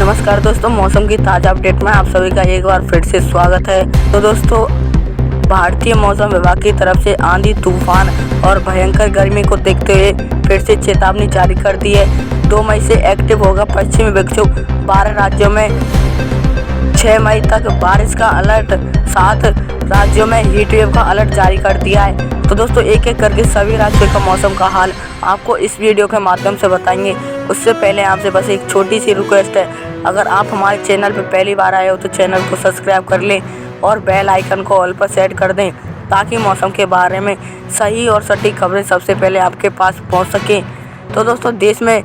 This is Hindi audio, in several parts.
नमस्कार दोस्तों, मौसम की ताज़ा अपडेट में आप सभी का एक बार फिर से स्वागत है। तो दोस्तों, भारतीय मौसम विभाग की तरफ से आंधी, तूफान और भयंकर गर्मी को देखते हुए फिर से चेतावनी जारी कर दी है। 2 मई से एक्टिव होगा पश्चिमी विक्षोभ। 12 राज्यों में 6 मई तक बारिश का अलर्ट, 7 राज्यों में हीट वेव का अलर्ट जारी कर दिया है। तो दोस्तों, एक एक करके सभी राज्यों का मौसम का हाल आपको इस वीडियो के माध्यम से बताएंगे। उससे पहले आपसे बस एक छोटी सी रिक्वेस्ट है, अगर आप हमारे चैनल पर पहली बार आए हो तो चैनल को सब्सक्राइब कर लें और बेल आइकन को ऑल पर सेट कर दें, ताकि मौसम के बारे में सही और सटीक खबरें सबसे पहले आपके पास पहुंच सकें। तो दोस्तों, देश में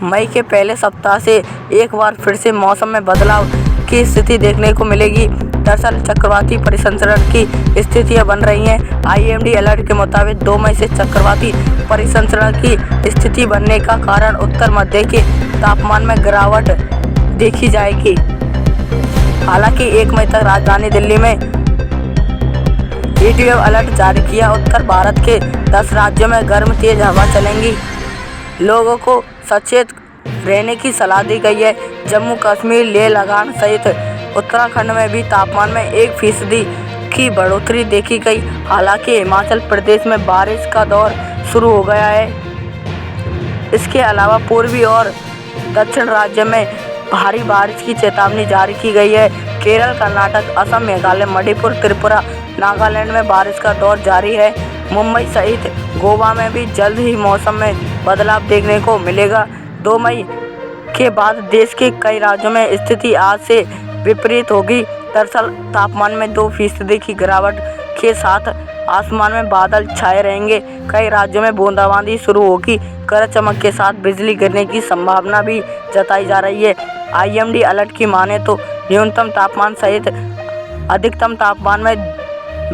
मई के पहले सप्ताह से एक बार फिर से मौसम में बदलाव की स्थिति देखने को मिलेगी। दरअसल चक्रवाती परिसंचरण की स्थितियां बन रही हैं। आईएमडी अलर्ट के मुताबिक 2 मई से चक्रवाती परिसंचरण की स्थिति बनने का कारण उत्तर मध्य के तापमान में गिरावट देखी जाएगी। हालांकि 1 मई तक राजधानी दिल्ली में हीट वेव अलर्ट जारी किया। उत्तर भारत के 10 राज्यों में गर्म तेज हवा चलेंगी। लोगों को सचेत रहने की सलाह दी गई है। जम्मू कश्मीर, लेह लद्दाख सहित उत्तराखंड में भी तापमान में 1% की बढ़ोतरी देखी गई। हालांकि हिमाचल प्रदेश में बारिश का दौर शुरू हो गया है। इसके अलावा पूर्वी और दक्षिण राज्य में भारी बारिश की चेतावनी जारी की गई है। केरल, कर्नाटक, असम, मेघालय, मणिपुर, त्रिपुरा, नागालैंड में बारिश का दौर जारी है। मुंबई सहित गोवा में भी जल्द ही मौसम में बदलाव देखने को मिलेगा। 2 मई के बाद देश के कई राज्यों में स्थिति आज से विपरीत होगी। दरअसल तापमान में 2% की गिरावट के साथ आसमान में बादल छाए रहेंगे। कई राज्यों में बूंदाबांदी शुरू होगी। गरज चमक के साथ बिजली गिरने की संभावना भी जताई जा रही है। आईएमडी अलर्ट की माने तो न्यूनतम तापमान सहित अधिकतम तापमान में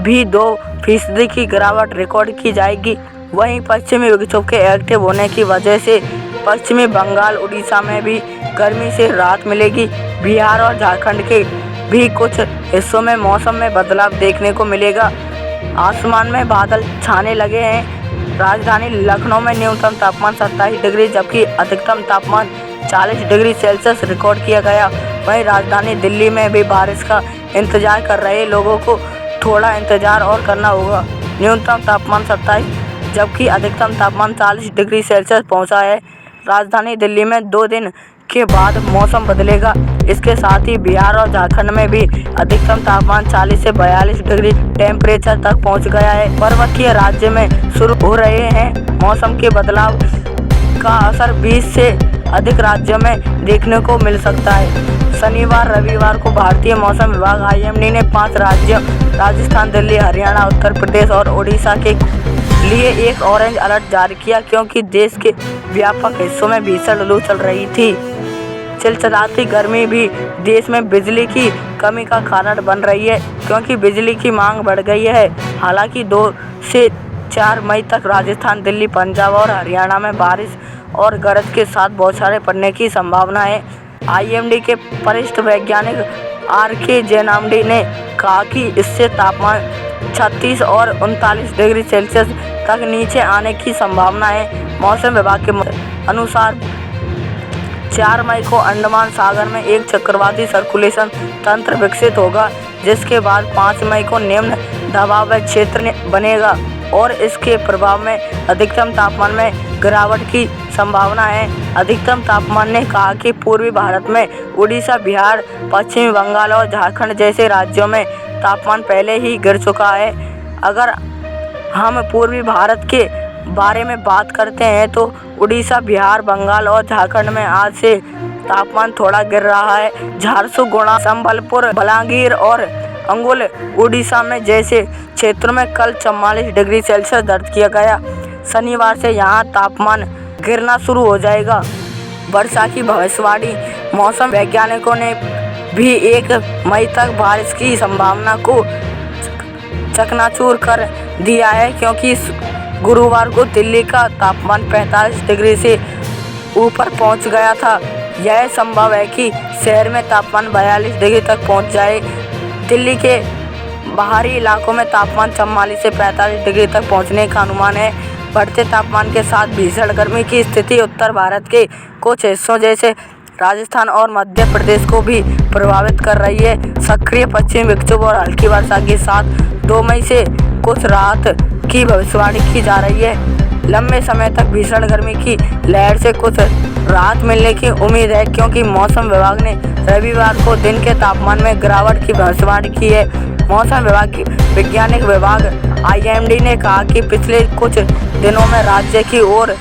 भी 2% की गिरावट रिकॉर्ड की जाएगी। वहीं पश्चिमी विक्षोभ के एक्टिव होने की वजह से पश्चिमी बंगाल, उड़ीसा में भी गर्मी से राहत मिलेगी। बिहार और झारखंड के भी कुछ हिस्सों में मौसम में बदलाव देखने को मिलेगा। आसमान में बादल छाने लगे हैं। राजधानी लखनऊ में न्यूनतम तापमान 27 डिग्री जबकि अधिकतम तापमान 40 डिग्री सेल्सियस रिकॉर्ड किया गया। वहीं राजधानी दिल्ली में भी बारिश का इंतजार कर रहे लोगों को थोड़ा इंतजार और करना होगा। न्यूनतम तापमान 27 जबकि अधिकतम तापमान 40 डिग्री सेल्सियस पहुंचा है। राजधानी दिल्ली में 2 दिन के बाद मौसम बदलेगा। इसके साथ ही बिहार और झारखंड में भी अधिकतम तापमान 40 से 42 डिग्री टेम्परेचर तक पहुंच गया है। पर्वतीय राज्य में शुरू हो रहे हैं मौसम के बदलाव का असर 20 से अधिक राज्यों में देखने को मिल सकता है। शनिवार, रविवार को भारतीय मौसम विभाग आईएमडी ने 5 राज्यों राजस्थान, दिल्ली, हरियाणा, उत्तर प्रदेश और उड़ीसा के लिए एक ऑरेंज अलर्ट जारी किया, क्योंकि देश के व्यापक हिस्सों में भीषण लू चल रही थी। चिलचिलाती गर्मी भी देश में बिजली की कमी का कारण बन रही है, क्योंकि बिजली की मांग बढ़ गई है। हालांकि 2 से 4 मई तक राजस्थान, दिल्ली, पंजाब और हरियाणा में बारिश और गरज के साथ बौछारें पड़ने की संभावना है। आईएमडी के वरिष्ठ वैज्ञानिक आर.के. जैनामडी ने कहा कि इससे तापमान 36 और 39 डिग्री सेल्सियस तक नीचे आने की संभावना है। मौसम विभाग के अनुसार 4 मई को अंडमान सागर में एक चक्रवाती सर्कुलेशन तंत्र विकसित होगा, जिसके बाद 5 मई को निम्न दबाव क्षेत्र बनेगा और इसके प्रभाव में अधिकतम तापमान में गिरावट की संभावना है। अधिकतम तापमान ने कहा कि पूर्वी भारत में उड़ीसा, बिहार, पश्चिमी बंगाल और झारखंड जैसे राज्यों में तापमान पहले ही गिर चुका है। अगर हम पूर्वी भारत के बारे में बात करते हैं तो उड़ीसा, बिहार, बंगाल और झारखंड में आज से तापमान थोड़ा गिर रहा है। झारसुगुड़ा, संबलपुर, बलांगीर और अंगुल उड़ीसा में जैसे क्षेत्रों में कल 44 डिग्री सेल्सियस दर्ज किया गया। शनिवार से यहाँ तापमान गिरना शुरू हो जाएगा। वर्षा की भविष्यवाणी, मौसम वैज्ञानिकों ने भी 1 मई तक बारिश की संभावना को चकनाचूर कर दिया है, क्योंकि गुरुवार को दिल्ली का तापमान 45 डिग्री से ऊपर पहुंच गया था। यह संभव है कि शहर में तापमान 42 डिग्री तक पहुंच जाए। दिल्ली के बाहरी इलाकों में तापमान 44 से 45 डिग्री तक पहुंचने का अनुमान है। बढ़ते तापमान के साथ भीषण गर्मी की स्थिति उत्तर भारत के कुछ हिस्सों जैसे राजस्थान और मध्य प्रदेश को भी प्रभावित कर रही है। सक्रिय पश्चिमी विक्षोभ और हल्की वर्षा के साथ 2 मई से कुछ राहत की भविष्यवाणी की जा रही है। लंबे समय तक भीषण गर्मी की लहर से कुछ राहत मिलने की उम्मीद है, क्योंकि मौसम विभाग ने रविवार को दिन के तापमान में गिरावट की भविष्यवाणी की है। मौसम विभाग की वैज्ञानिक विभाग IMD ने कहा कि पिछले कुछ दिनों में राज्य की ओर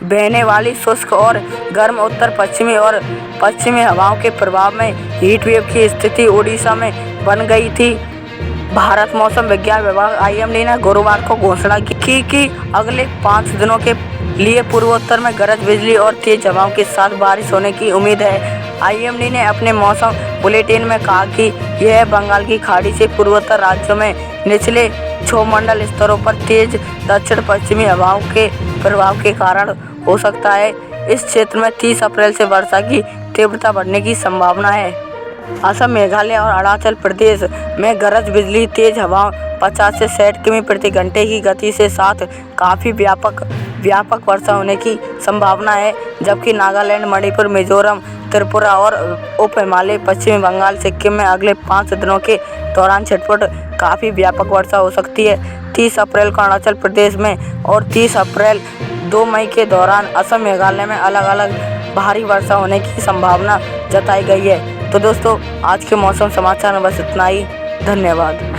बहने वाली शुष्क और गर्म उत्तर पश्चिमी और पश्चिमी हवाओं के प्रभाव में हीट वेव की स्थिति ओडिशा में बन गई थी। भारत मौसम विज्ञान विभाग IMD ने गुरुवार को घोषणा की कि अगले 5 दिनों के लिए पूर्वोत्तर में गरज बिजली और तेज हवाओं के साथ बारिश होने की उम्मीद है। IMD ने अपने मौसम बुलेटिन में कहा कि यह बंगाल की खाड़ी से पूर्वोत्तर राज्यों में निचले क्षोभमंडल स्तरों पर तेज दक्षिण पश्चिमी हवाओं के प्रभाव के कारण हो सकता है। इस क्षेत्र में 30 अप्रैल से वर्षा की तीव्रता बढ़ने की संभावना है। असम, मेघालय और अरुणाचल प्रदेश में गरज बिजली, तेज हवाओं 50 से 60 किमी प्रति घंटे की गति के साथ काफ़ी व्यापक वर्षा होने की संभावना है, जबकि नागालैंड, मणिपुर, मिजोरम, त्रिपुरा और उप हिमालय पश्चिमी बंगाल, सिक्किम में अगले 5 दिनों के दौरान छिटपुट काफ़ी व्यापक वर्षा हो सकती है। 30 अप्रैल को अरुणाचल प्रदेश में और 30 अप्रैल 2 मई के दौरान असम, मेघालय में अलग अलग भारी वर्षा होने की संभावना जताई गई है। तो दोस्तों, आज के मौसम समाचार में बस इतना ही। धन्यवाद।